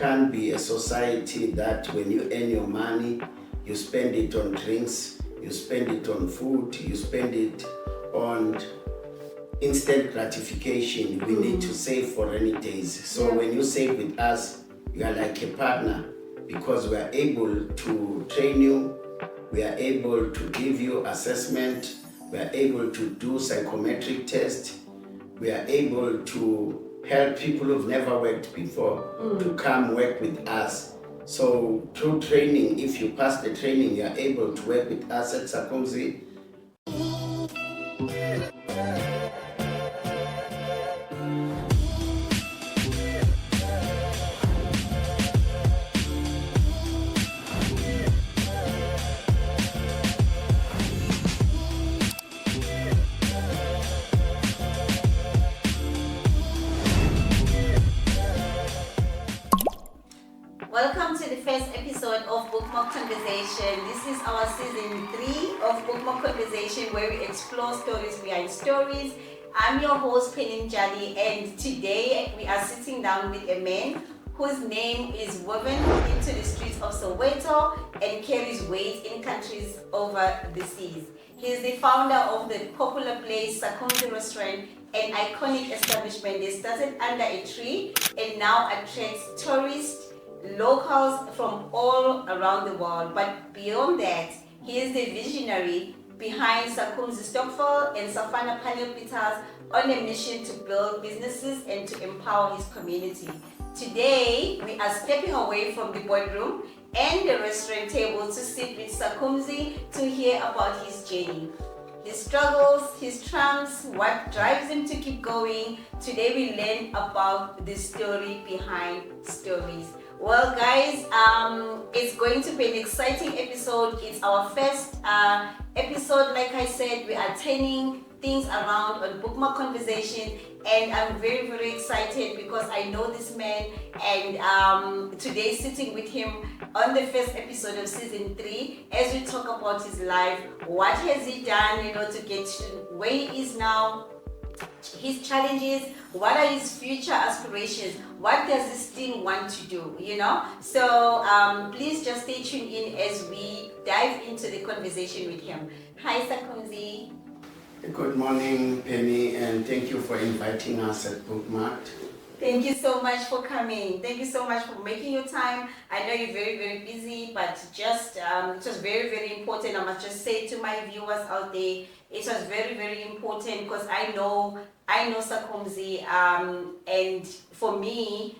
can't be a society that when you earn your money, you spend it on drinks, you spend it on food, you spend it on instant gratification. We need to save for rainy days. So when you save with us, you are like a partner, because we are able to train you, we are able to give you assessment, we are able to do psychometric tests, we are able to help people who've never worked before to come work with us. So through training, if you pass the training, you are able to work with us at Sakhumzi. Welcome to the first episode of Bookmarked Conversation. This is our season 3 of Bookmarked Conversation, where we explore stories behind stories. I'm your host, Panelbeaters, and today we are sitting down with a man whose name is woven into the streets of Soweto and carries weight in countries over the seas. He is the founder of the popular place Sakhumzi Restaurant, an iconic establishment that started under a tree and now attracts tourists, locals from all around the world. But beyond that, he is the visionary behind Sakhumzi Stokvel and Safana Panelbeaters, on a mission to build businesses and to empower his community. Today, we are stepping away from the boardroom and the restaurant table to sit with Sakhumzi to hear about his journey, his struggles, his triumphs, what drives him to keep going. Today, we learn about the story behind stories. Well, guys, it's going to be an exciting episode. It's our first episode. Like I said, we are turning things around on Bookmarked Conversation, and I'm very, very excited because I know this man, and today sitting with him on the first episode of season 3 as we talk about his life. What has he done, to get to where he is now, his challenges, what are his future aspirations, what does he still want to do, So please just stay tuned in as we dive into the conversation with him. Hi, Sakhumzi. Good morning, Penny, and thank you for inviting us at Bookmarked. Thank you so much for coming. Thank you so much for making your time. I know you're very, very busy, but just it was very, very important. I must just say to my viewers out there, it was very, very important because I know Sakhumzi, and for me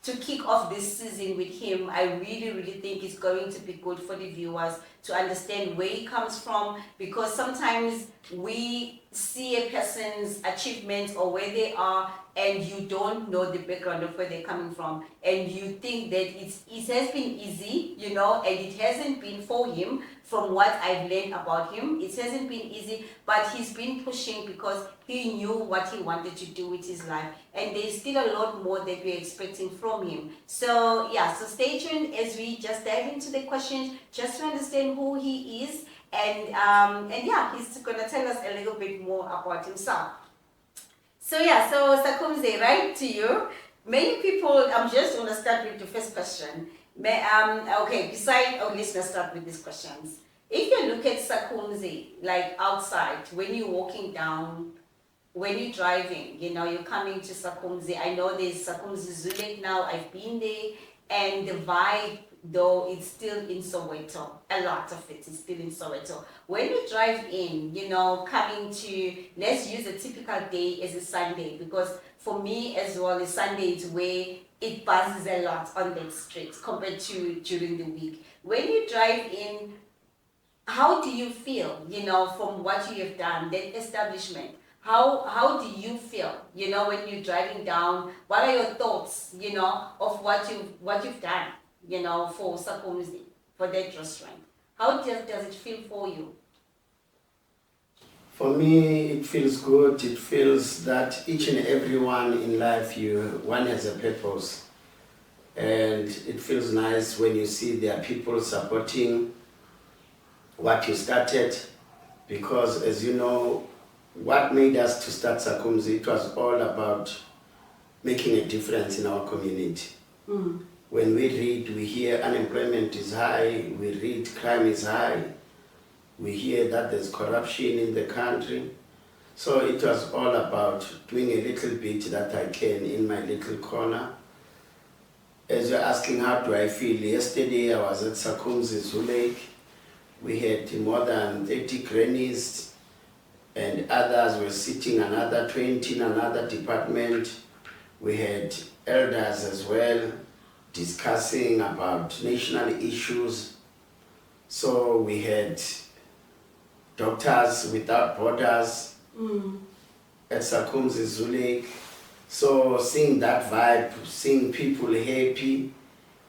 to kick off this season with him, I really, really think it's going to be good for the viewers to understand where he comes from, because sometimes we see a person's achievements or where they are and you don't know the background of where they're coming from, and you think that it has been easy, and it hasn't been for him. From what I've learned about him, it hasn't been easy, but he's been pushing because he knew what he wanted to do with his life, and there's still a lot more that we're expecting from him. So so stay tuned as we just dive into the questions, just to understand who he is, and he's gonna tell us a little bit more about himself. So Sakhumzi, right to you. Many people, I'm just gonna start with the first question. Let's start with these questions. If you look at Sakhumzi, like outside, when you're walking down, when you're driving, you're coming to Sakhumzi. I know there's Sakhumzi Zulek now, I've been there, and the vibe, though, it's still in Soweto. A lot of it is still in Soweto. When you drive in, coming to, let's use a typical day as a Sunday, because for me as well, a Sunday is where it buzzes a lot on that street compared to during the week. When you drive in, how do you feel, from what you have done, that establishment? How do you feel, when you're driving down? What are your thoughts, of what you've done, for Sakhumzi, for that restaurant? How does it feel for you? For me, it feels good. It feels that each and every one in life, one has a purpose. And it feels nice when you see there are people supporting what you started. Because as you know, what made us to start Sakhumzi, it was all about making a difference in our community. When we read, we hear unemployment is high, we read crime is high, we hear that there's corruption in the country. So it was all about doing a little bit that I can in my little corner. As you're asking how do I feel, yesterday I was at Sakhumzi Lake. We had more than 30 grannies and others were sitting, another 20 in another department. We had elders as well discussing about national issues. So we had Doctors Without Borders at Sakhumzi Lake. So seeing that vibe, seeing people happy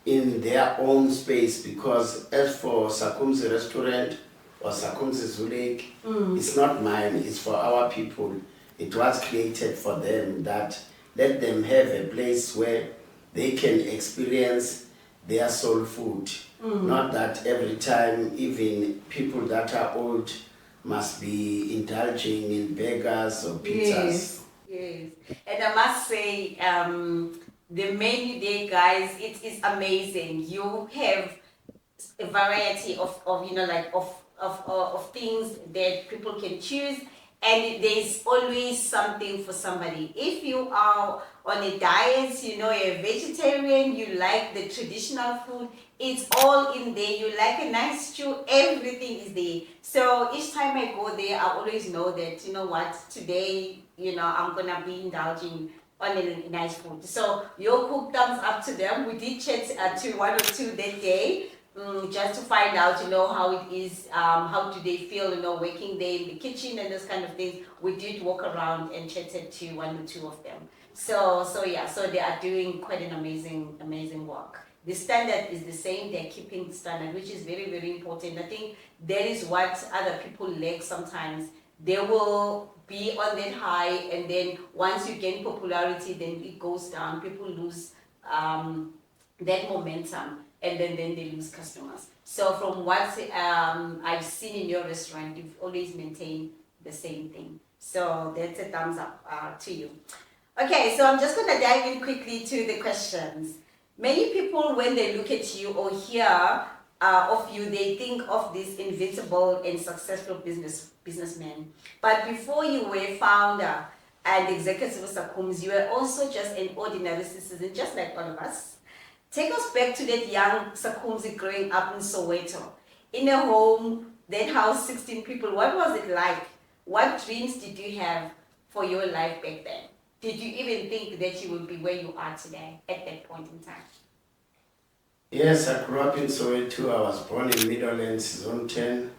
in their own space, because as for Sakhumzi Restaurant or Sakhumzi Lake, it's not mine, it's for our people. It was created for them, that let them have a place where they can experience their soul food. Not that every time, even people that are old must be indulging in burgers or pizzas. Yes. And I must say, the menu there, guys, it is amazing. You have a variety of things that people can choose, and there's always something for somebody. If you are on a diet, you're a vegetarian, you like the traditional food, it's all in there. You like a nice stew, everything is there. So each time I go there, I always know that, today, I'm gonna be indulging on a nice food. So your cook, thumbs up to them. We did chat to one or two that day, just to find out, how it is, how do they feel, working there in the kitchen and those kind of things. We did walk around and chatted to one or two of them. So they are doing quite an amazing work. The standard is the same. They're keeping the standard, which is very, very important. I think that is what other people lack sometimes. They will be on that high, and then once you gain popularity, then it goes down. People lose that momentum, and then they lose customers. So from what I've seen in your restaurant, you've always maintained the same thing. So that's a thumbs up to you. Okay, so I'm just going to dive in quickly to the questions. Many people, when they look at you or hear of you, they think of this invincible and successful businessman. But before you were founder and executive of Sakhumzi, you were also just an ordinary citizen, just like all of us. Take us back to that young Sakhumzi growing up in Soweto, in a home that housed 16 people. What was it like? What dreams did you have for your life back then? Did you even think that you would be where you are today at that point in time? Yes, I grew up in Soweto. I was born in Meadowlands, Zone 10.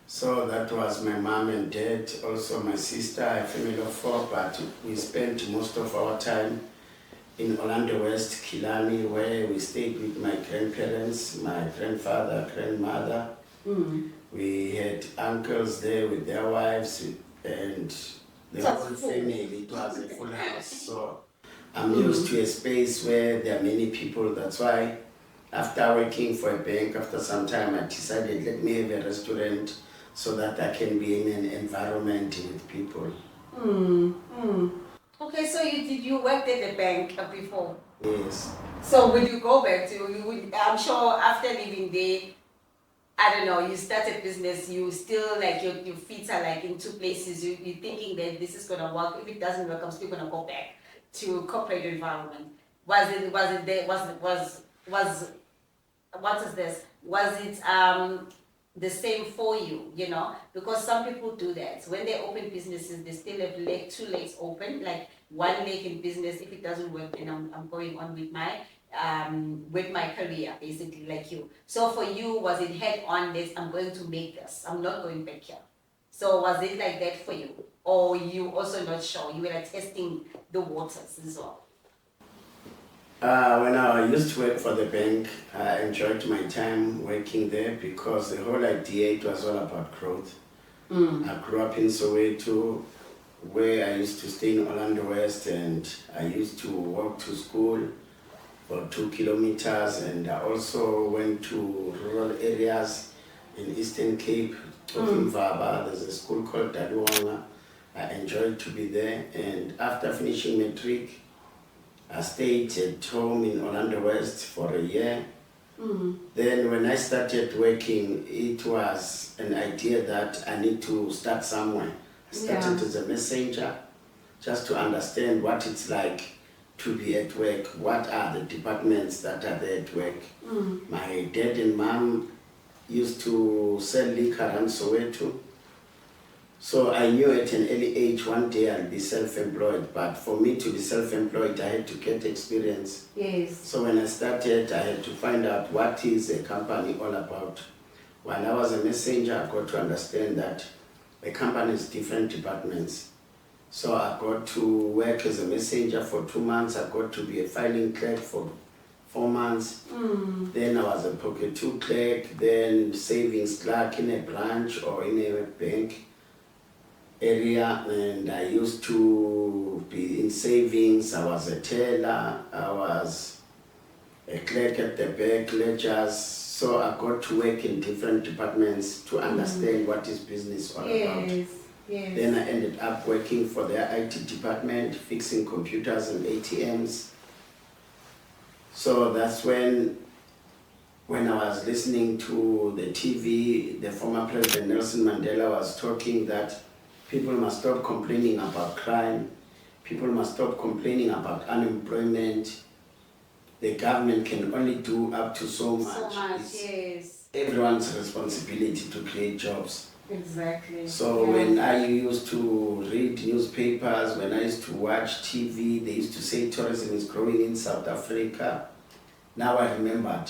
So that was my mom and dad, also my sister, a family of 4, but we spent most of our time in Orlando West, Kilani, where we stayed with my grandparents, my grandfather, grandmother. We had uncles there with their wives, and the whole family. It was a full house. So I'm used to a space where there are many people. That's why after working for a bank, after some time, I decided, let me have a restaurant so that I can be in an environment with people. Okay, so you worked at the bank before? Yes. So would you go back to, I'm sure after leaving there, I don't know, you started business, you still like your feet are like in two places, you're thinking that this is gonna work. If it doesn't work, I'm still gonna go back to corporate environment. Was it the same for you, because some people do that. When they open businesses, they still have two legs open, like one leg in business. If it doesn't work, then I'm going on with my career, basically, like you. So for you, was it head on this, I'm going to make this, I'm not going back here? So was it like that for you? Or you also not sure, you were like testing the waters as well? When I used to work for the bank, I enjoyed my time working there because the whole idea, it was all about growth. I grew up in Soweto, where I used to stay in Orlando West, and I used to walk to school for 2 kilometers, and I also went to rural areas in Eastern Cape, Mvaba. There's a school called Daluanga. I enjoyed to be there, and after finishing matric, I stayed at home in Orlando West for a year. Then when I started working, it was an idea that I need to start somewhere. I started as a messenger, just to understand what it's like to be at work, what are the departments that are there at work. My dad and mom used to sell liquor around Soweto. So I knew at an early age one day I'll be self-employed, but for me to be self-employed I had to get experience. Yes. So when I started I had to find out what is a company all about. While I was a messenger I got to understand that a company is different departments. So I got to work as a messenger for 2 months, I got to be a filing clerk for 4 months. Then I was a pocket 2 clerk, then savings clerk in a branch or in a bank area, and I used to be in savings. I was a teller, I was a clerk at the bank, ledgers. So I got to work in different departments to understand what is business all about. Yes. Then I ended up working for their IT department, fixing computers and ATMs. So that's when I was listening to the TV, the former President Nelson Mandela was talking that people must stop complaining about crime, people must stop complaining about unemployment. The government can only do up to so much. It's Yes. everyone's responsibility to create jobs. Exactly. So when I used to read newspapers, when I used to watch TV, they used to say tourism is growing in South Africa. Now I remembered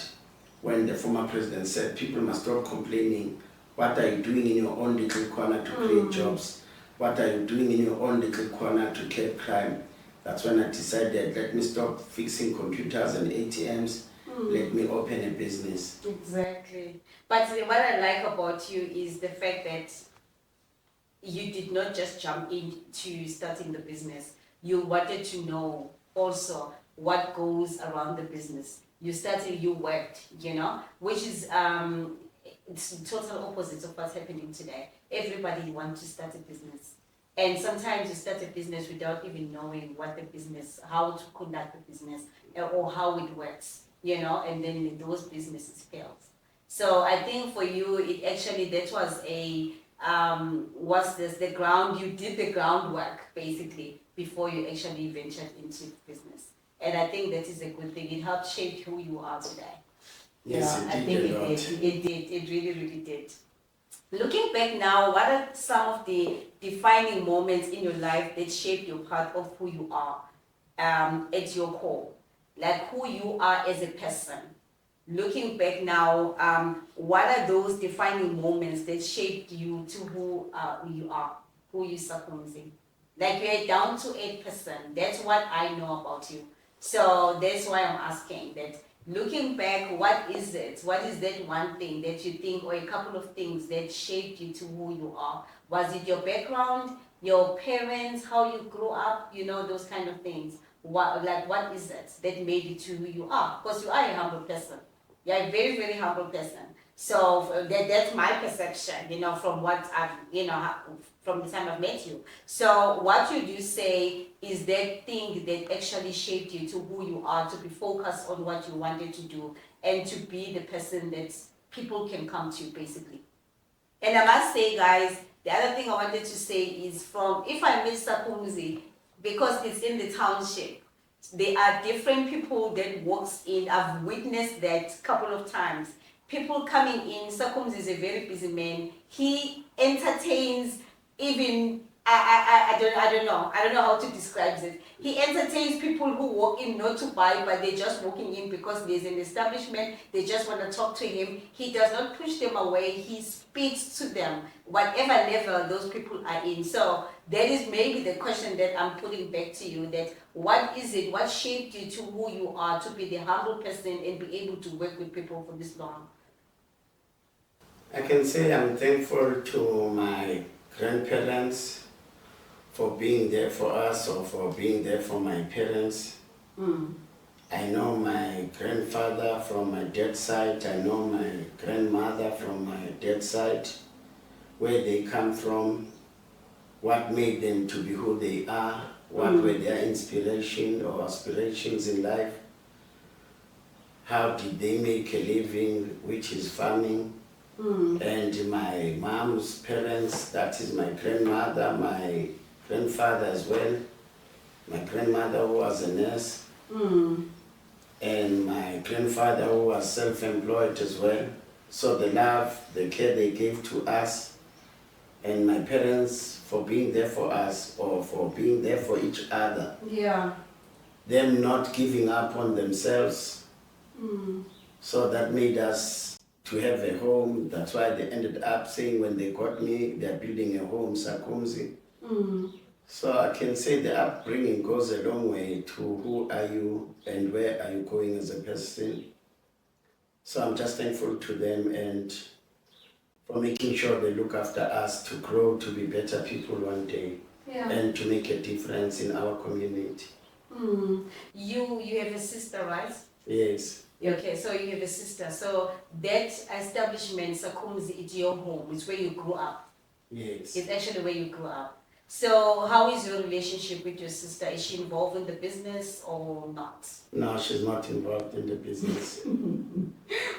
when the former president said people must stop complaining. What are you doing in your own little corner to create jobs? What are you doing in your own little corner to curb crime? That's when I decided, let me stop fixing computers and ATMs. Let me open a business. Exactly. But what I like about you is the fact that you did not just jump into starting the business. You wanted to know also what goes around the business. You started, you worked, which is it's total opposite of what's happening today. Everybody wants to start a business. And sometimes you start a business without even knowing what the business, how to conduct the business or how it works, and then those businesses fail. So I think for you, it actually, that was the ground, you did the groundwork basically before you actually ventured into business. And I think that is a good thing. It helped shape who you are today. Yes, I think it did. It really, really did. Looking back now, what are some of the defining moments in your life that shaped your part of who you are at your core? Like who you are as a person. Looking back now, what are those defining moments that shaped you to who you are, who you Sakhumzi? Like you're a down-to-earth person. That's what I know about you. So that's why I'm asking that. Looking back, what is it? What is that one thing that you think, or a couple of things that shaped you to who you are? Was it your background, your parents, how you grew up, those kind of things? What is it that made you to who you are? Because you are a humble person. You're a very, very humble person. So that's my perception, from what I've, from the time I've met you. So what you do say is that thing that actually shaped you to who you are, to be focused on what you wanted to do, and to be the person that people can come to, basically. And I must say, guys, the other thing I wanted to say is if I meet Sakhumzi, because it's in the township, there are different people that walks in. I've witnessed that a couple of times. People coming in. Sakhumzi is a very busy man. He entertains even I don't know how to describe it. He entertains people who walk in not to buy, but they're just walking in because there's an establishment. They just want to talk to him. He does not push them away. He speaks to them, whatever level those people are in. So that is maybe the question that I'm putting back to you, that what is it, what shaped you to who you are, to be the humble person and be able to work with people for this long? I can say I'm thankful to my grandparents for being there for us, or for being there for my parents. I know my grandfather from my dad's side, I know my grandmother from my dad's side, where they come from, what made them to be who they are, what were their inspiration or aspirations in life, how did they make a living, which is farming. And my mom's parents, that is my grandmother, my grandfather as well, my grandmother who was a nurse, and my grandfather who was self-employed as well. So the love, the care they gave to us, and my parents for being there for us or for being there for each other. Yeah. Them not giving up on themselves. So that made us to have a home. That's why they ended up saying when they got me, they're building a home, Sakhumzi. So I can say the upbringing goes a long way to who are you and where are you going as a person. So I'm just thankful to them and for making sure they look after us to grow to be better people one day. Yeah. And to make a difference in our community. You have a sister, right? Yes. Okay, so you have a sister. So that establishment, Sakhumzi, it's your home. It's where you grew up. Yes. It's actually where you grew up. So how is your relationship with your sister? Is she involved in the business or not? No, she's not involved in the business.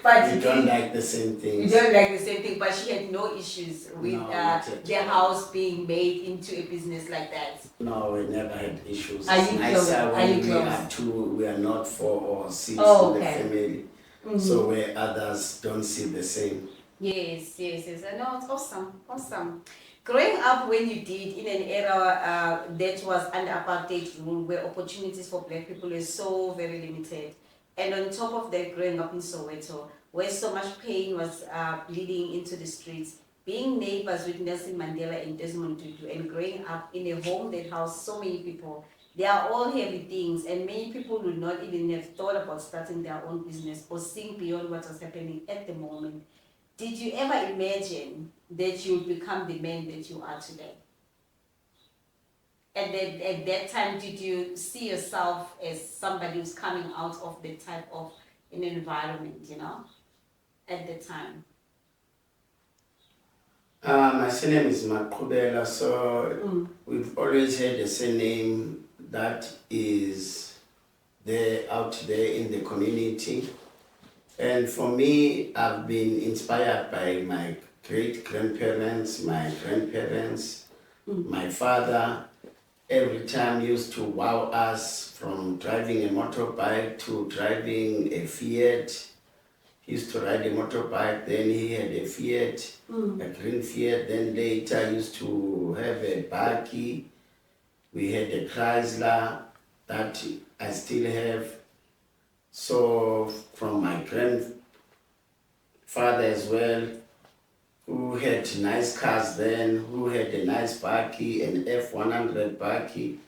But we don't like the same things. You don't like the same thing, but she had no issues with No, their house being made into a business like that. No, we never had issues. Are you close? We are not 4 or 6 Oh, in the okay. family. So where others don't see the same. Yes. I know, it's awesome. Growing up when you did in an era that was under apartheid rule, where opportunities for black people were so very limited, and on top of that, growing up in Soweto, where so much pain was bleeding into the streets, being neighbors with Nelson Mandela and Desmond Tutu, and growing up in a home that housed so many people, they are all heavy things, and many people would not even have thought about starting their own business or seeing beyond what was happening at the moment. Did you ever imagine that you would become the man that you are today? At that time, did you see yourself as somebody who's coming out of the type of an environment, at the time? My surname is Maqubela, so we've always had a surname that is there out there in the community. And for me, I've been inspired by my great-grandparents, my grandparents, my father. Every time used to wow us from driving a motorbike to driving a Fiat. He used to ride a motorbike, then he had a Fiat, a green Fiat, then later used to have a Baki. We had a Chrysler that I still have. So from my grandfather as well, who had nice cars then, who had a nice Baki, an F100 Baki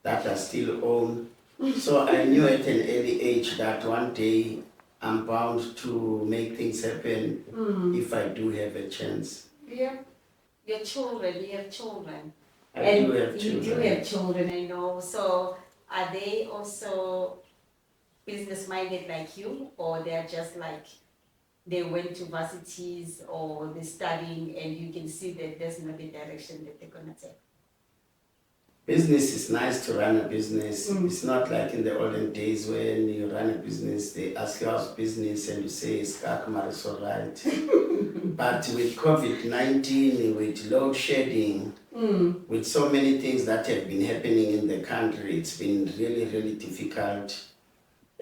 that I still own. So I knew at an early age that one day I'm bound to make things happen if I do have a chance. Yeah. Your children, you have children. I do have children. You do have children, I know. So are they also business-minded like you, or they're just like they went to varsities or they're studying and you can see that there's not the direction that they're going to take? Business is nice to run a business. It's not like in the olden days when you run a business, they ask you how's business and you say, it's all right. But with COVID-19, with load shedding, with so many things that have been happening in the country, it's been really, really difficult.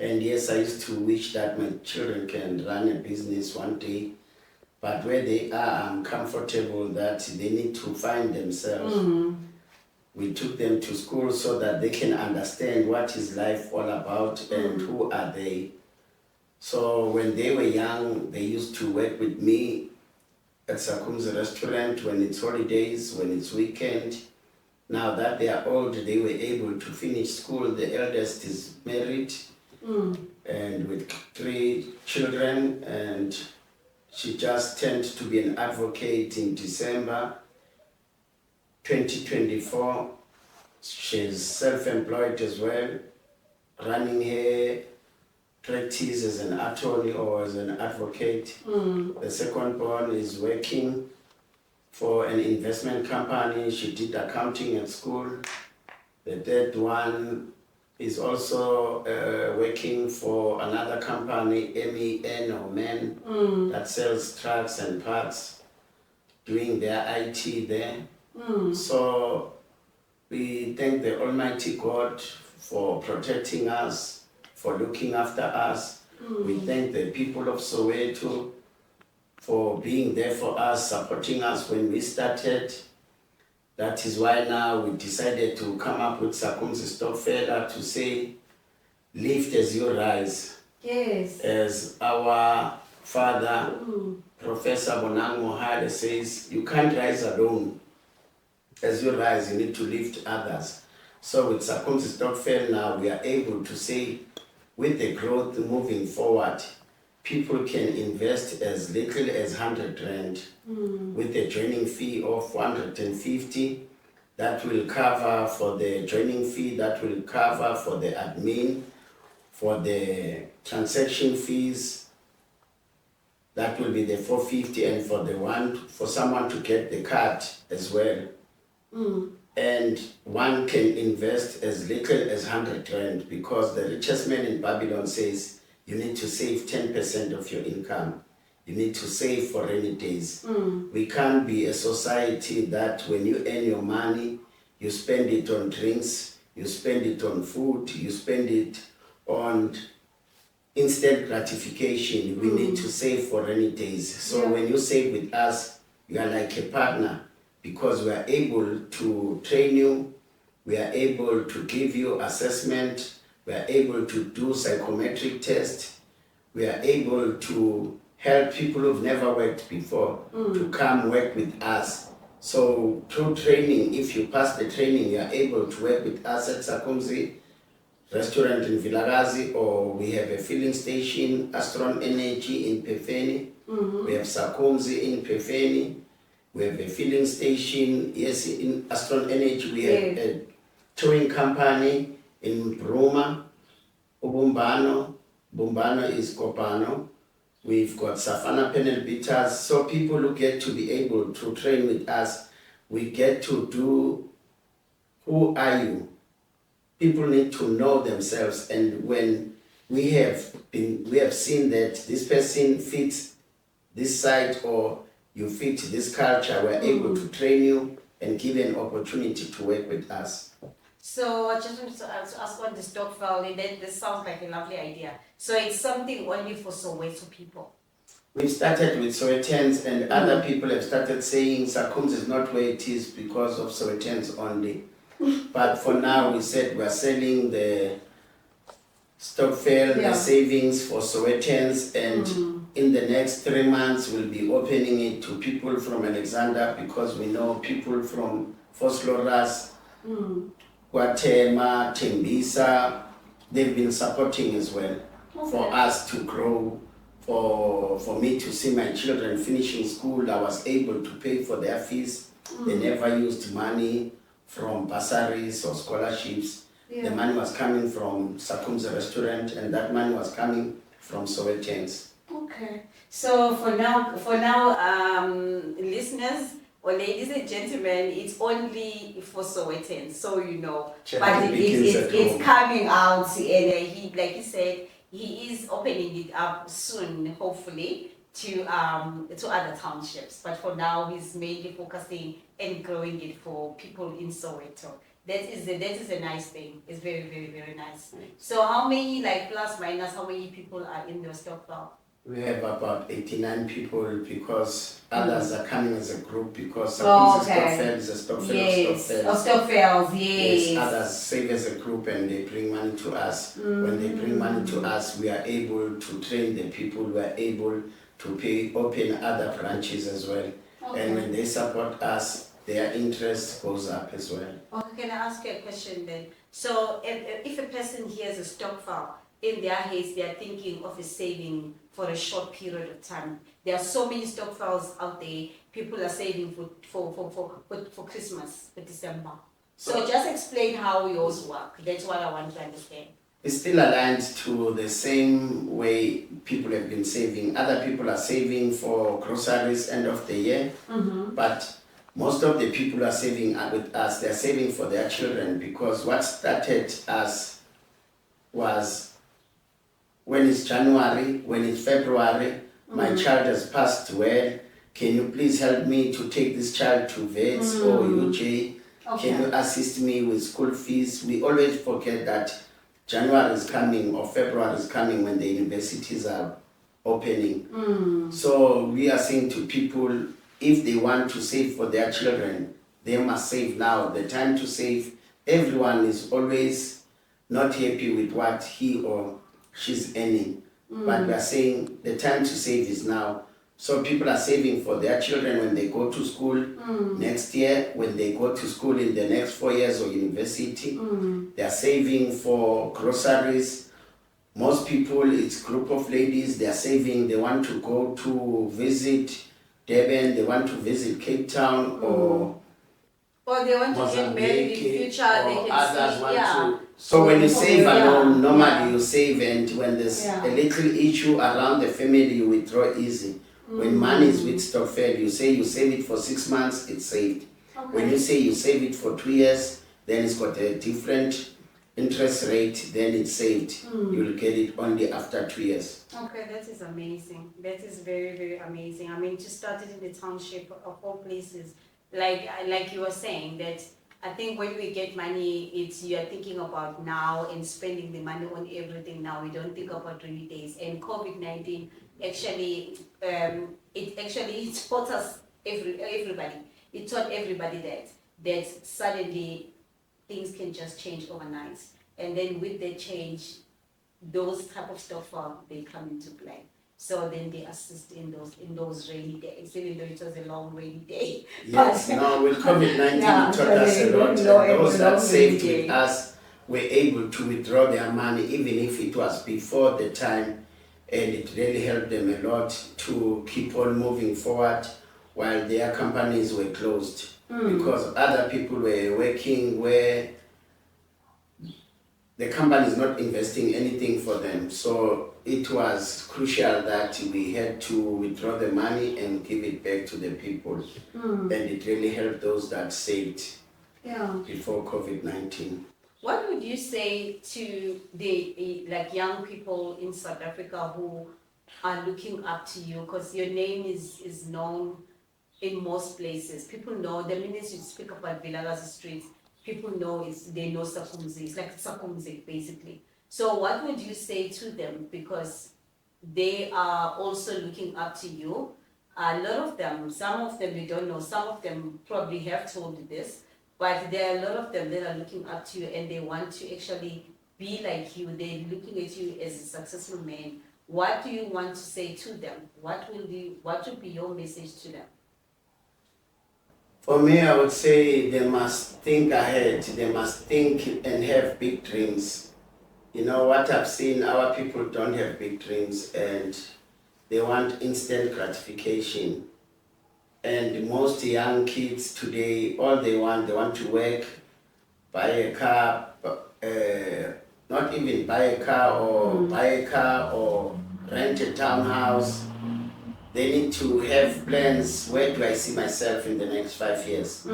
And yes, I used to wish that my children can run a business one day, but where they are, I'm comfortable that they need to find themselves. We took them to school so that they can understand what is life all about and who are they. So when they were young, they used to work with me at Sakhumzi Restaurant when it's holidays, when it's weekend. Now that they are old, they were able to finish school. The eldest is married and with 3 children, and she just turned to be an advocate in December 2024. She's self-employed as well, running her practice as an attorney or as an advocate. The second born is working for an investment company. She did accounting at school. The third one is also working for another company, MEN or MEN, that sells trucks and parts, doing their IT there. So we thank the Almighty God for protecting us, for looking after us. We thank the people of Soweto for being there for us, supporting us when we started. That is why now we decided to come up with Sakhumzi Stokvel to say, lift as you rise. Yes. As our father, Professor Bonang Mohale says, you can't rise alone. As you rise, you need to lift others. So with Sakhumzi Stokvel now, we are able to say, with the growth moving forward, people can invest as little as 100 Rand with a joining fee of 150. That will cover for the joining fee, that will cover for the admin, for the transaction fees, that will be the 450, and for someone to get the card as well. And one can invest as little as 100 Rand, because the richest man in Babylon says you need to save 10% of your income. You need to save for rainy days. We can't be a society that when you earn your money, you spend it on drinks, you spend it on food, you spend it on instant gratification. We need to save for rainy days. So when you save with us, you are like a partner, because we are able to train you, we are able to give you assessment, we are able to do psychometric tests, we are able to help people who've never worked before to come work with us. So through training, if you pass the training, you are able to work with us at Sakhumzi Restaurant in Vilakazi, or we have a filling station, Astron Energy in Pefeni. We have Sakhumzi in Pefeni. We have a filling station, yes, in Astron Energy. We have a towing company in Bruma, Ubumbano. Bumbano is Kopano. We've got Safana Panelbeaters. So people who get to be able to train with us, we get to do, who are you? People need to know themselves, and when we have seen that this person fits this side or you fit this culture, we're able to train you and give an opportunity to work with us. So I just wanted to ask on the Stokvel, and then this sounds like a lovely idea. So it's something only for Soweto people. We started with Sowetans, and other people have started saying Sakhumzi is not where it is because of Sowetans only. But for now, we said we're selling the Stokvel, the savings for Sowetans, and in the next 3 months, we'll be opening it to people from Alexander, because we know people from Fosloras, Guatema, Tembisa, they've been supporting as well for us to grow, for me to see my children finishing school. I was able to pay for their fees. They never used money from bursaries or scholarships. The money was coming from Sakhumzi Restaurant, and that money was coming from Sowetans. Okay. So for now, listeners or ladies and gentlemen, it's only for Sowetans, so you know. But it's coming out, and he, like he said, he is opening it up soon, hopefully, to other townships. But for now, he's mainly focusing and growing it for people in Soweto. That is a nice thing. It's very, very, very nice. So how many, like plus minus, how many people are in your Stokvel? We have about 89 people, because others are coming as a group, because Sakhumzi Stokvel is a Stokvel of Stokvels, yes. Others save as a group and they bring money to us. When they bring money to us, we are able to train the people, we are able to open other branches as well. And when they support us, their interest goes up as well. Okay, can I ask you a question then? So if a person hears a Stokvel, in their heads, they are thinking of a saving for a short period of time. There are so many Stokvels out there. People are saving for Christmas, for December. So just explain how yours work. That's what I want to understand. It's still aligned to the same way people have been saving. Other people are saving for groceries end of the year, but most of the people are saving with us. They're saving for their children, because what started us was when it's January, when it's February, my child has passed well. Can you please help me to take this child to vets or UJ? Okay. Can you assist me with school fees? We always forget that January is coming or February is coming when the universities are opening. So we are saying to people, if they want to save for their children, they must save now. The time to save, everyone is always not happy with what he or she's earning. But we are saying the time to save is now. So people are saving for their children when they go to school next year, when they go to school in the next 4 years or university. They are saving for groceries. Most people, it's group of ladies, they are saving. They want to go to visit Durban, they want to visit Cape Town or they want to get married in future. They can others see, want to. So when you save alone, normally you save, and when there's a little issue around the family, you withdraw easy. When money is with Stokvel, you say you save it for 6 months, it's saved. Okay. When you say you save it for 2 years, then it's got a different interest rate, then it's saved. You'll get it only after 2 years. Okay, that is amazing. That is very, very amazing. I mean, to start it in the township of all places, like you were saying, that I think when we get money, it's you are thinking about now and spending the money on everything now. We don't think about rainy days. And COVID-19 actually, it taught us everybody. It taught everybody that suddenly things can just change overnight. And then with the change, those type of stuff they come into play. So then they assist in those rainy days, even though it was a long rainy day. Yes, no, with COVID-19 it taught us a lot. And those that saved with us were able to withdraw their money, even if it was before the time, and it really helped them a lot to keep on moving forward while their companies were closed. Because other people were working where the company is not investing anything for them. So it was crucial that we had to withdraw the money and give it back to the people. And it really helped those that saved before COVID-19. What would you say to the young people in South Africa who are looking up to you? Because your name is known in most places. People know, the minute you speak about Vilakazi Street, people know they know Sakhumzi. It's like Sakhumzi, basically. So what would you say to them? Because they are also looking up to you. A lot of them, some of them we don't know, some of them probably have told you this, but there are a lot of them that are looking up to you and they want to actually be like you. They're looking at you as a successful man. What do you want to say to them? What will be your message to them? For me, I would say they must think ahead. They must think and have big dreams. You know what I've seen, our people don't have big dreams and they want instant gratification. And most young kids today, all they want to work, buy a car, not even buy a car or rent a townhouse. They need to have plans. Where do I see myself in the next 5 years?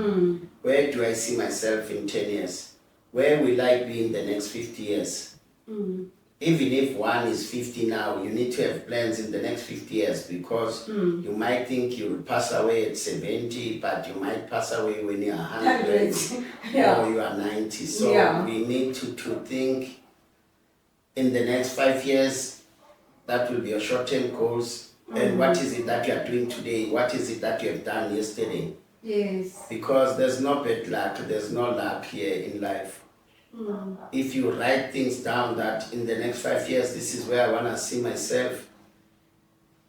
Where do I see myself in 10 years? Where will I be in the next 50 years? Even if one is 50 now, you need to have plans in the next 50 years because you might think you'll pass away at 70, but you might pass away when you're 100 or you are 90. So we need to think in the next 5 years. That will be your short-term goals. And what is it that you are doing today? What is it that you have done yesterday? Yes. Because there's no bad luck, there's no luck here in life. If you write things down that in the next 5 years, this is where I want to see myself,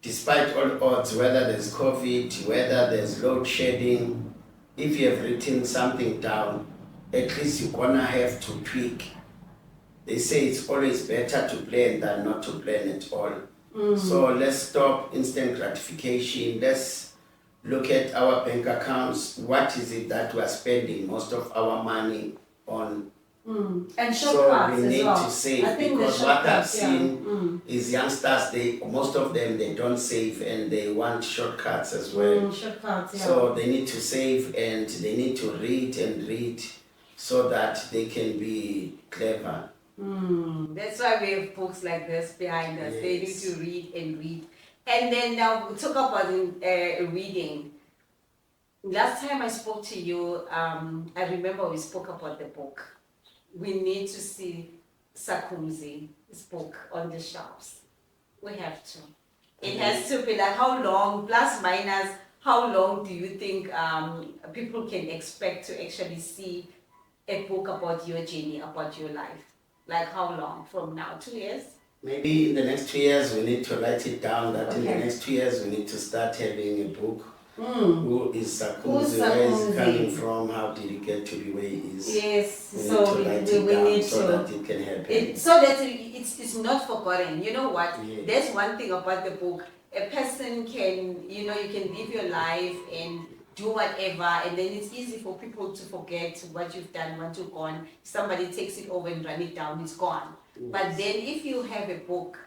despite all odds, whether there's COVID, whether there's load shedding, if you have written something down, at least you're going to have to tweak. They say it's always better to plan than not to plan at all. So let's stop instant gratification. Let's look at our bank accounts. What is it that we're spending most of our money on? And So shortcuts we as need well. to save, I think because the what I've shortcuts, yeah. seen is youngsters, most of them, they don't save and they want shortcuts as well. Shortcuts, yeah. So they need to save and they need to read and read so that they can be clever. That's why we have books like this behind us. Yes. They need to read and read. And then now we talk about reading. Last time I spoke to you, I remember we spoke about the book. We need to see Sakhumzi's book on the shelves. We have to. It has to be like, how long, plus minus, how long do you think people can expect to actually see a book about your journey, about your life? Like how long from now? 2 years? Maybe in the next 2 years we need to write it down that in the Okay. next 2 years we need to start having a book. Who is Sakhumzi? Who's Where is he Sakhumzi? coming from? How did he get to be where he is? Yes, We so need to write it we down need so to. that it can happen. So that it's not forgotten. You know what? Yes. There's one thing about the book. A person can, you can live your life and do whatever, and then it's easy for people to forget what you've done, what you've gone. Somebody takes it over and run it down, it's gone. Yes. But then if you have a book,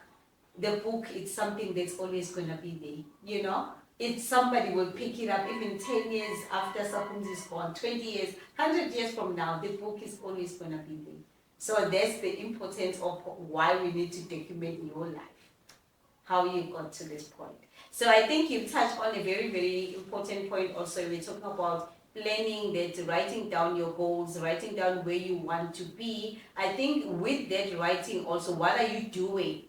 the book is something that's always going to be there, It's somebody will pick it up even 10 years after Sakhumzi is gone, 20 years, 100 years from now, the book is always going to be there. So that's the importance of why we need to document your life, how you got to this point. So I think you've touched on a very, very important point also. We're talking about planning, that writing down your goals, writing down where you want to be. I think with that writing also, what are you doing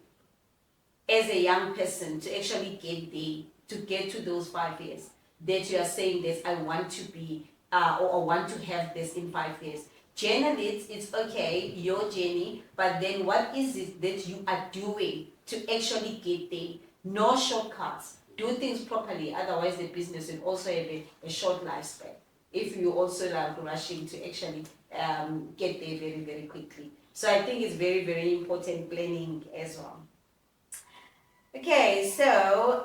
as a young person to actually get there, to get to those 5 years that you are saying this, I want to be, or I want to have this in 5 years. Generally, it's okay, your journey, but then what is it that you are doing to actually get there? No shortcuts. Do things properly, otherwise the business will also have a short lifespan. If you also are rushing to actually get there very, very quickly. So I think it's very, very important planning as well. Okay, so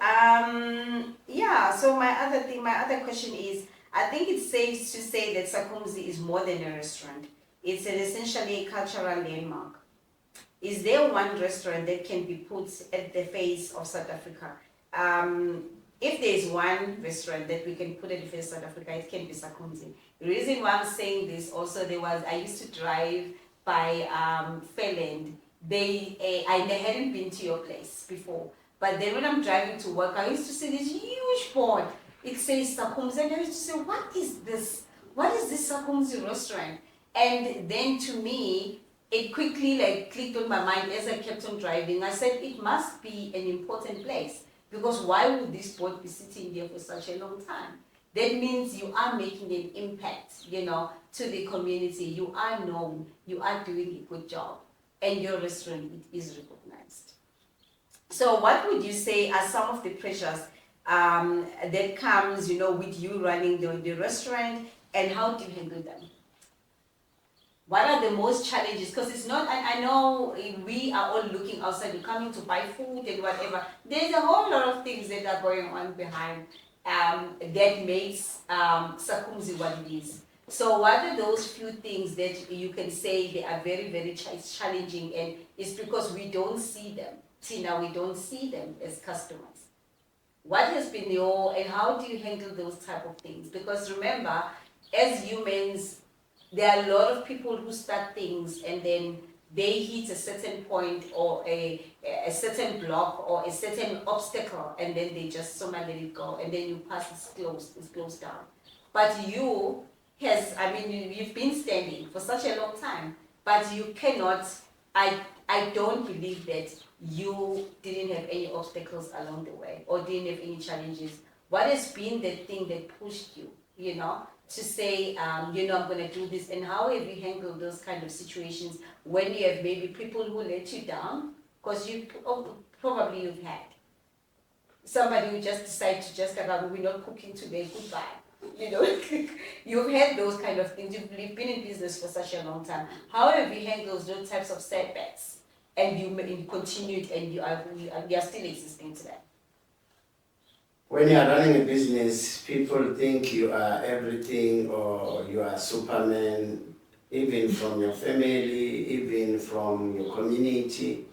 so my other question is, I think it's safe to say that Sakhumzi is more than a restaurant. It's essentially a cultural landmark. Is there one restaurant that can be put at the face of South Africa? If there is one restaurant that we can put at the face of South Africa, it can be Sakhumzi. The reason why I'm saying this also, I used to drive by Fairland. I hadn't been to your place before, but then when I'm driving to work, I used to see this huge board. It says Sakhumzi, and I used to say, what is this? What is this Sakhumzi restaurant? And then to me, it quickly clicked on my mind as I kept on driving. I said, it must be an important place, because why would this board be sitting here for such a long time? That means you are making an impact, to the community. You are known, you are doing a good job, and your restaurant is recognized. So what would you say are some of the pressures that comes, with you running the restaurant, and how do you handle them? What are the most challenges? Because it's not, I know we are all looking outside, we're coming to buy food and whatever. There's a whole lot of things that are going on behind that makes Sakhumzi what it is. So what are those few things that you can say they are very, very challenging, and it's because we don't see them. Tina, we don't see them as customers. What has been and how do you handle those type of things? Because remember, as humans, there are a lot of people who start things and then they hit a certain point or a certain block or a certain obstacle, and then they just somehow let it go, and then you pass, it's closed down. But you've been standing for such a long time, but you cannot, I don't believe that you didn't have any obstacles along the way or didn't have any challenges. What has been the thing that pushed you, to say, I'm going to do this, and how have you handled those kind of situations when you have maybe people who let you down? Because probably you've had somebody who just decided to we're not cooking today, goodbye. You've had those kind of things. You've been in business for such a long time. How have you handled those types of setbacks, and you continued, and you are still existing today? When you are running a business, people think you are everything or you are Superman. even from your family, even from your community.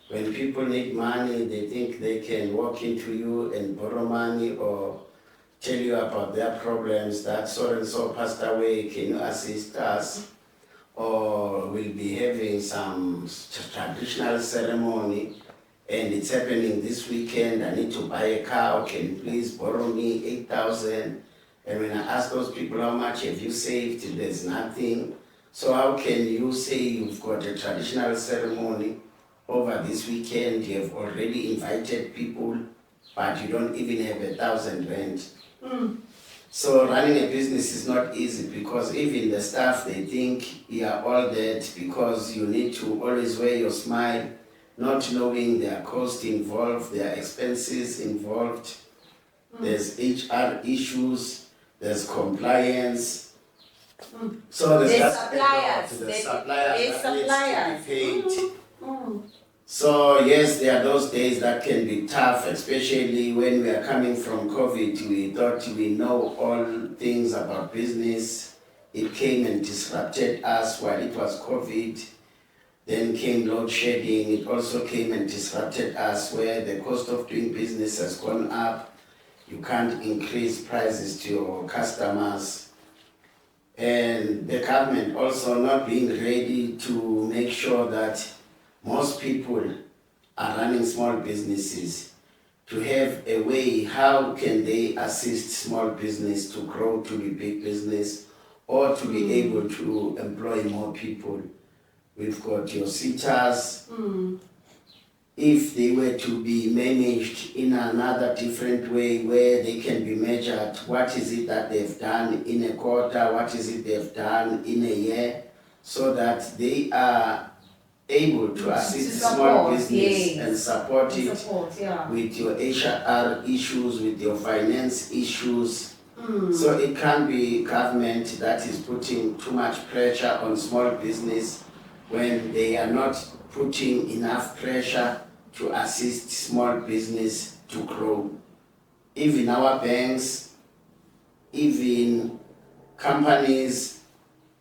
When people need money, they think they can walk into you and borrow money or tell you about their problems, that so and so passed away, can you assist us? Or we'll be having some traditional ceremony and it's happening this weekend, I need to buy a cow, can you please borrow me 8,000? And when I ask those people how much have you saved, there's nothing. So how can you say you've got a traditional ceremony over this weekend, you have already invited people, but you don't even have 1,000 rand? So running a business is not easy because even the staff, they think you are all that because you need to always wear your smile, not knowing there are costs involved, there are expenses involved, there's HR issues, there's compliance. So There's just suppliers. to the There's suppliers that suppliers. needs to be paid. So yes, there are those days that can be tough, especially when we are coming from COVID. We thought we know all things about business. It came and disrupted us while it was COVID. Then came load shedding. It also came and disrupted us where the cost of doing business has gone up. You can't increase prices to your customers. And the government also not being ready to make sure that most people are running small businesses, to have a way how can they assist small business to grow to be big business or to be able to employ more people. We've got your sitters. If they were to be managed in another different way where they can be measured, what is it that they've done in a quarter, what is it they've done in a year, so that they are able to assist small business and support it with your HR issues, with your finance issues. So it can't be government that is putting too much pressure on small business when they are not putting enough pressure to assist small business to grow. Even our banks, even companies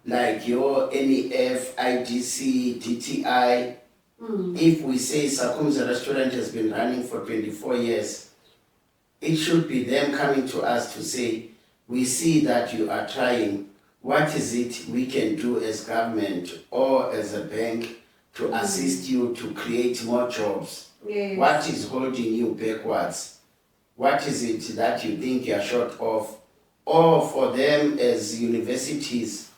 like your NEF, IDC, DTI, if we say Sakhumzi Restaurant has been running for 24 years, it should be them coming to us to say, we see that you are trying, what is it we can do as government or as a bank to assist you to create more jobs? Yes. What is holding you backwards? What is it that you think you are short of? Or for them as universities,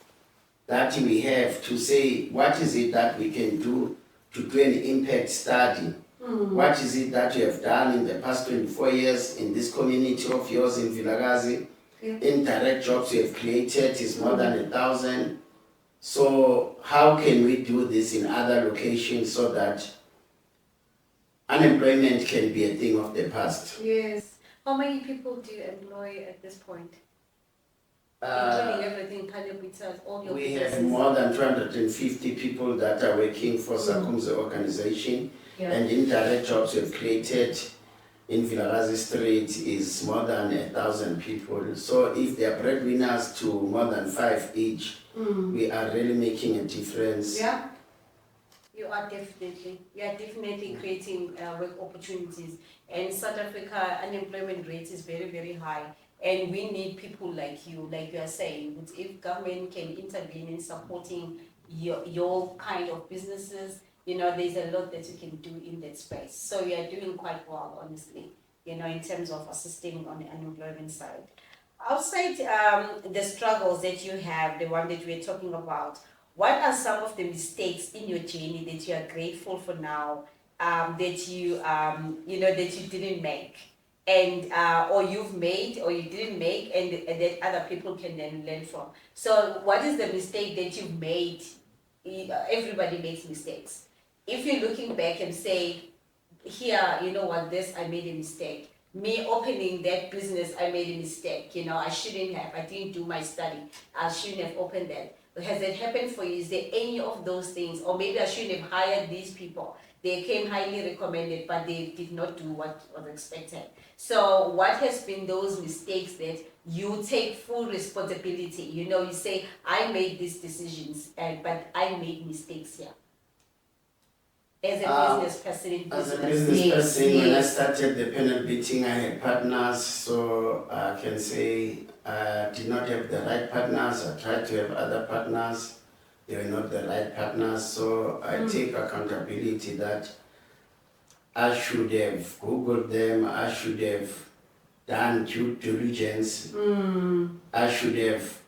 that we have to say, what is it that we can do to do an impact study? What is it that you have done in the past 24 years in this community of yours in Vilakazi? Indirect jobs you have created is more than 1,000. So how can we do this in other locations so that unemployment can be a thing of the past? Yes. How many people do you employ at this point? Including everything, Panelbeaters, all your We businesses. have more than 250 people that are working for Sakhumzi organization, and indirect jobs we've created in Vilakazi Street is more than 1,000 people. So if they are breadwinners to more than 5 each, we are really making a difference. Yeah. You are definitely creating work opportunities. And South Africa unemployment rate is very, very high. And we need people like you are saying. If government can intervene in supporting your kind of businesses, there's a lot that you can do in that space. So you are doing quite well, honestly, in terms of assisting on the unemployment side. Outside the struggles that you have, the one that we're talking about, what are some of the mistakes in your journey that you are grateful for now, that you didn't make? And or you've made or you didn't make, and that other people can then learn from. So what is the mistake that you've made? Everybody makes mistakes. If you're looking back and say, here, this, I made a mistake. Me opening that business, I made a mistake. I shouldn't have. I didn't do my study. I shouldn't have opened that. Has it happened for you? Is there any of those things? Or maybe I shouldn't have hired these people. they came highly recommended, but they did not do what was expected. So what has been those mistakes that you take full responsibility? You say, I made these decisions, but I made mistakes here. As a business person in business. As a business person, when I started the panel beating, I had partners, so I can say I did not have the right partners. I tried to have other partners. They were not the right partners, so I take accountability that I should have Googled them, I should have done due diligence, I should have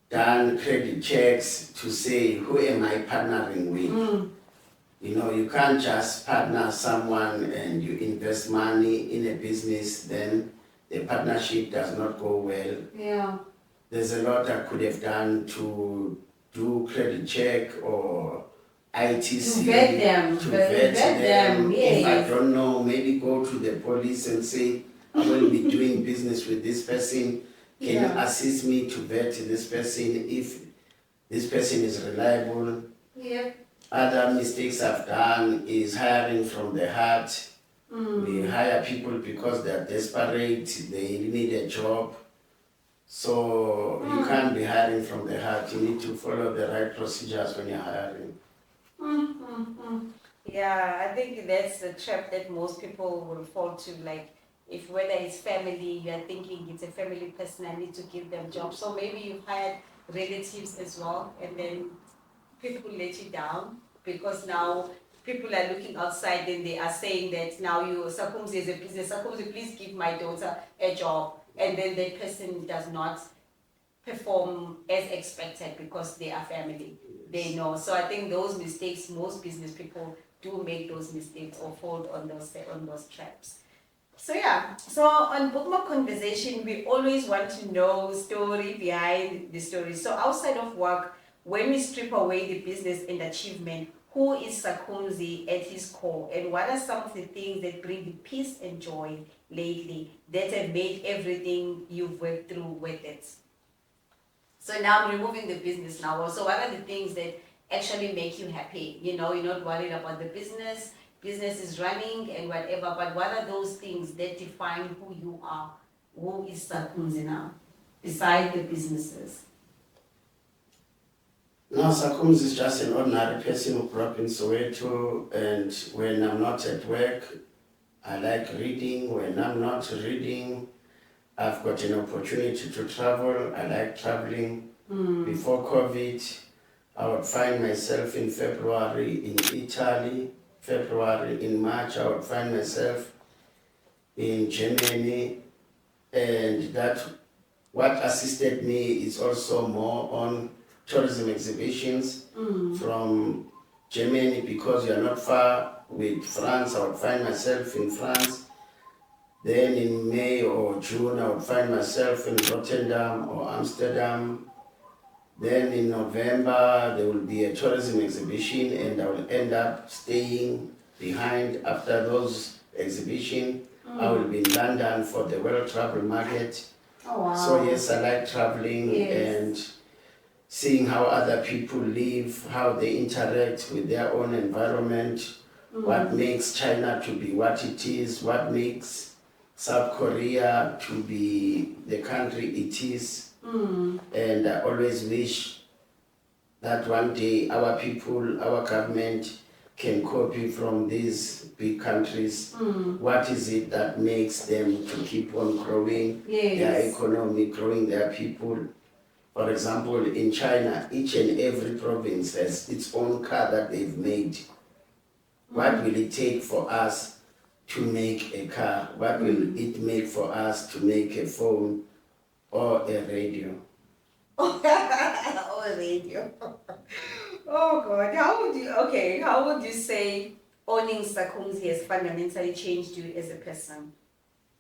done credit checks to say, who am I partnering with? You can't just partner someone and you invest money in a business, then the partnership does not go well. Yeah. There's a lot I could have done to do credit check or ITC. To vet them. To vet them. Yes. If I don't know, maybe go to the police and say, I will be doing business with this person. Can you assist me to vet this person if this person is reliable? Yeah. Other mistakes I've done is hiring from the heart. We hire people because they're desperate, they need a job. So you can't be hiring from the heart. You need to follow the right procedures when you're hiring. Yeah, I think that's the trap that most people will fall to. Like, if whether it's family, you're thinking it's a family person, I need to give them jobs. So maybe you've hired relatives as well, and then people let you down because now people are looking outside and they are saying that now Sakhumzi is a business. Sakhumzi, please give my daughter a job. And then that person does not perform as expected because they are family. They know. So I think those mistakes, most business people do make those mistakes or fall on those traps. So on Bookmarked Conversation, we always want to know story behind the story. So outside of work, when we strip away the business and achievement, who is Sakhumzi at his core, and what are some of the things that bring you peace and joy lately that have made everything you've worked through with it? So now I'm removing the business now. So what are the things that actually make you happy? You're not worried about the business is running and whatever, but what are those things that define who you are? Who is Sakhumzi now, besides the businesses? No, Sakhumzi is just an ordinary person who grew up in Soweto, and when I'm not at work, I like reading. When I'm not reading, I've got an opportunity to travel. I like traveling. Before COVID, I would find myself in February in Italy. In March, I would find myself in Germany. And that what assisted me is also more on tourism exhibitions from Germany, because you're not far with France. I would find myself in France. Then in May or June, I would find myself in Rotterdam or Amsterdam. Then in November, there will be a tourism exhibition, and I will end up staying behind after those exhibitions. I will be in London for the World Travel Market. Oh, wow. So yes, I like traveling and seeing how other people live, how they interact with their own environment, what makes China to be what it is, what makes South Korea to be the country it is. And I always wish that one day our people, our government can copy from these big countries. What is it that makes them to keep on growing their economy, growing their people? For example, in China, each and every province has its own car that they've made. What will it take for us to make a car? What will it make for us to make a phone or a radio? Or a radio. Oh God, how would you say owning Sakhumzi has fundamentally changed you as a person?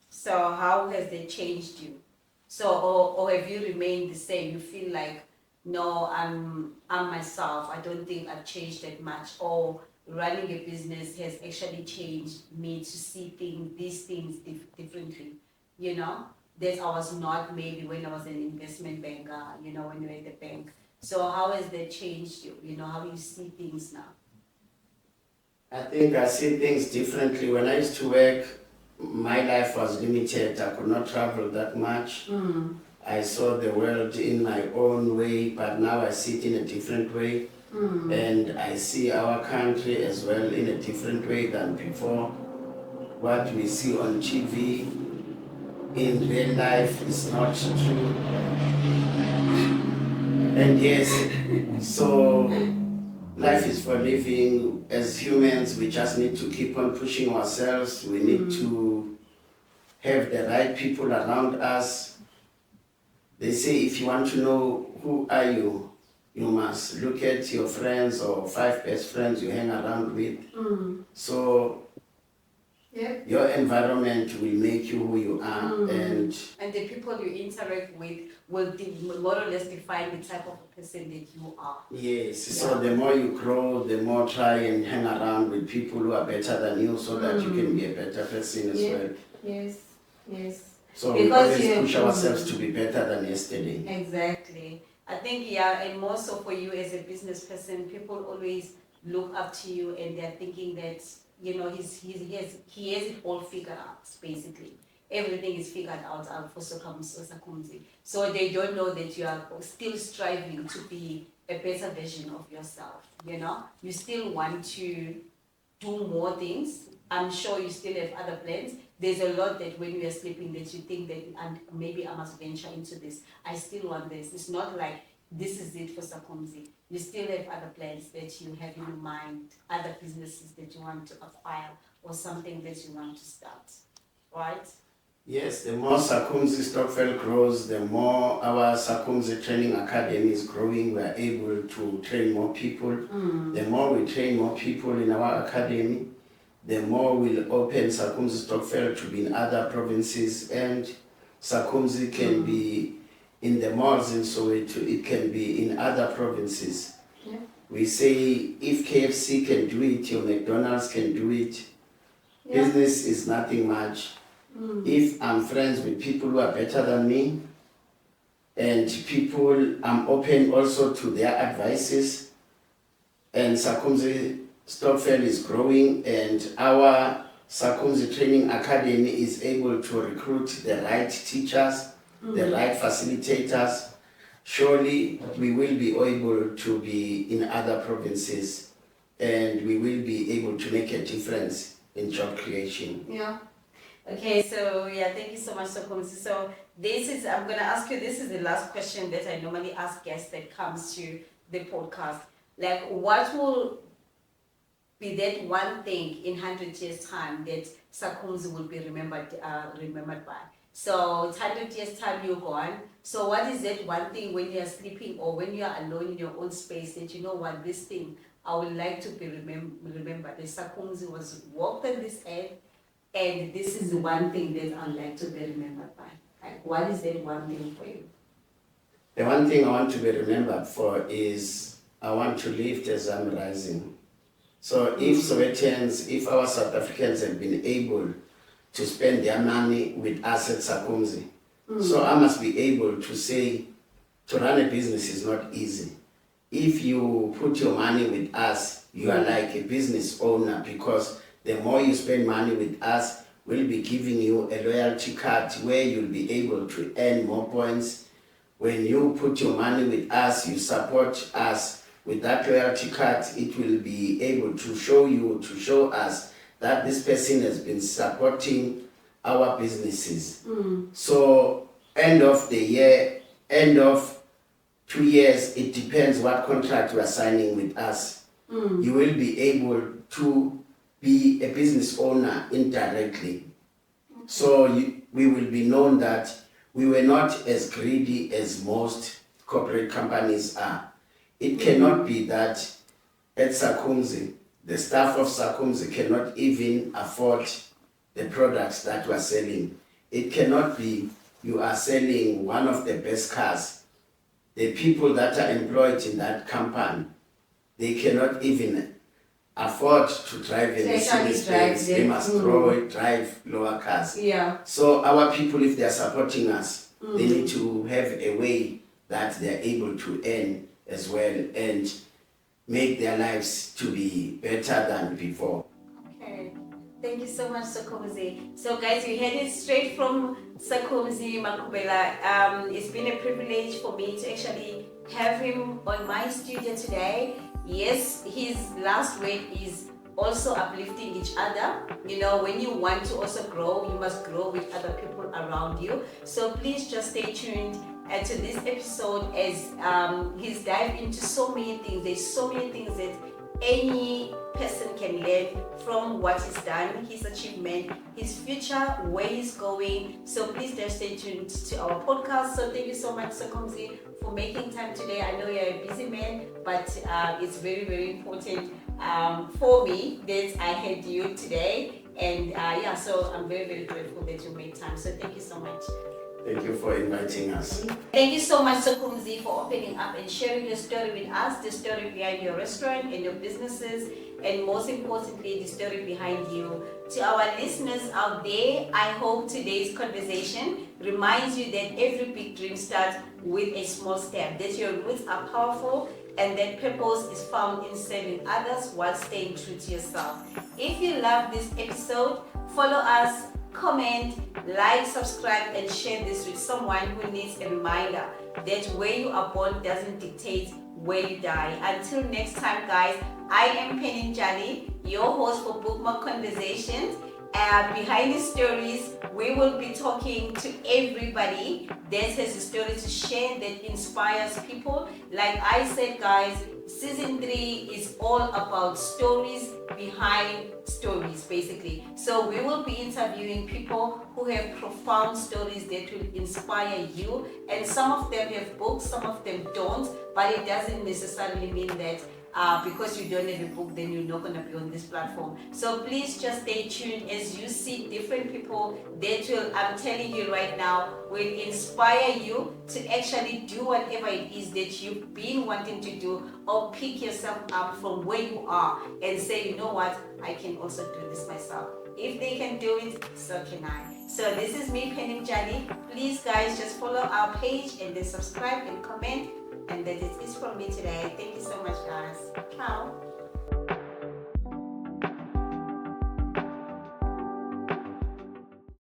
So how has it changed you? So, or have you remained the same? You feel like, no, I'm myself. I don't think I've changed that much. Or running a business has actually changed me to see these things differently. That I was not maybe when I was an investment banker, when you were at the bank. So how has that changed you? How you see things now? I think I see things differently. When I used to work, my life was limited. I could not travel that much. I saw the world in my own way, but now I see it in a different way. And I see our country as well in a different way than before. What we see on TV in real life is not true. And yes, so life is for living. As humans, we just need to keep on pushing ourselves. We need to have the right people around us. They say if you want to know who are you, you must look at your friends or 5 best friends you hang around with. So your environment will make you who you are. And the people you interact with will more or less define the type of person that you are. Yes, so the more you grow, the more try and hang around with people who are better than you so that you can be a better person as well. Yes. So we always push ourselves to be better than yesterday. Exactly. I think, and more so for you as a business person, people always look up to you and they're thinking that, he has it all figured out, basically. Everything is figured out for Sakhumzi. So they don't know that you are still striving to be a better version of yourself, You still want to do more things. I'm sure you still have other plans. There's a lot that when you are sleeping that you think that and maybe I must venture into this. I still want this. It's not like this is it for Sakhumzi. You still have other plans that you have in your mind, other businesses that you want to acquire or something that you want to start, right? Yes, the more Sakhumzi Stokvel grows, the more our Sakhumzi Training Academy is growing. We are able to train more people. The more we train more people in our academy, the more we'll open Sakhumzi Stokvel to be in other provinces, and Sakhumzi can be in the malls in Soweto, it can be in other provinces. We say if KFC can do it, your McDonald's can do it. Business is nothing much. If I'm friends with people who are better than me, and I'm open also to their advices, and Sakhumzi Stokvel is growing, and our Sakhumzi Training Academy is able to recruit the right teachers, the right facilitators. Surely we will be able to be in other provinces, and we will be able to make a difference in job creation. Okay, so thank you so much, Sakhumzi. So I'm going to ask you, this is the last question that I normally ask guests that comes to the podcast. Like, what will be that one thing in 100 years' time that Sakhumzi will be remembered by? So it's 100 years' time you're gone. So what is that one thing when you're sleeping or when you're alone in your own space that this thing I would like to be remembered? That Sakhumzi was walked on this earth, and this is the one thing that I'd like to be remembered by. Like, what is that one thing for you? The one thing I want to be remembered for is I want to lift as I'm rising. So if Sowetians, if our South Africans have been able to spend their money with us at Sakhumzi, so I must be able to say, to run a business is not easy. If you put your money with us, you are like a business owner, because the more you spend money with us, we'll be giving you a loyalty card where you'll be able to earn more points. When you put your money with us, you support us with that loyalty card, it will be able to show us that this person has been supporting our businesses. So end of the year, end of 2 years, it depends what contract you are signing with us. You will be able to be a business owner indirectly. So we will be known that we were not as greedy as most corporate companies are. It cannot be that at Sakhumzi, the staff of Sakhumzi cannot even afford the products that we are selling. It cannot be you are selling one of the best cars. The people that are employed in that company, they cannot even afford to drive a Mercedes-Benz. They must drive lower cars. So our people, if they are supporting us, they need to have a way that they are able to earn as well. And make their lives to be better than before. Okay. Thank you so much, Sakhumzi. So guys, you heard it straight from Sakhumzi Maqubela. It's been a privilege for me to actually have him on my studio today. Yes, his last word is also uplifting each other. You know, when you want to also grow, you must grow with other people around you. So please just stay tuned to this episode as he's dived into so many things. There's so many things that any person can learn from what he's done, his achievement, his future, where he's going. So please just stay tuned to our podcast. So thank you so much, Sakhumzi, for making time today. I know you're a busy man, but it's very, very important for me that I had you today. And yeah, so I'm very, very grateful that you made time. So thank you so much. Thank you for inviting us. Thank you so much, Sakhumzi, for opening up and sharing your story with us, the story behind your restaurant and your businesses, and most importantly, the story behind you. To our listeners out there, I hope today's conversation reminds you that every big dream starts with a small step, that your roots are powerful, and that purpose is found in serving others while staying true to yourself. If you love this episode, follow us, comment, like, subscribe, and share this with someone who needs a reminder that where you are born doesn't dictate where you die. Until next time, guys, I am Panelbeaters, your host for Bookmarked Conversations. Behind the stories, we will be talking to everybody that has a story to share that inspires people. Like I said, guys, season 3 is all about stories behind stories, basically. So we will be interviewing people who have profound stories that will inspire you, and some of them have books, some of them don't, but it doesn't necessarily mean that because you don't have a book, then you're not going to be on this platform. So please just stay tuned as you see different people that will, I'm telling you right now, will inspire you to actually do whatever it is that you've been wanting to do, or pick yourself up from where you are and say, you know what, I can also do this myself. If they can do it, so can I. So this is me, Panelbeaters. Please, guys, just follow our page and then subscribe and comment. And that is it from me today. Thank you so much, guys. Ciao.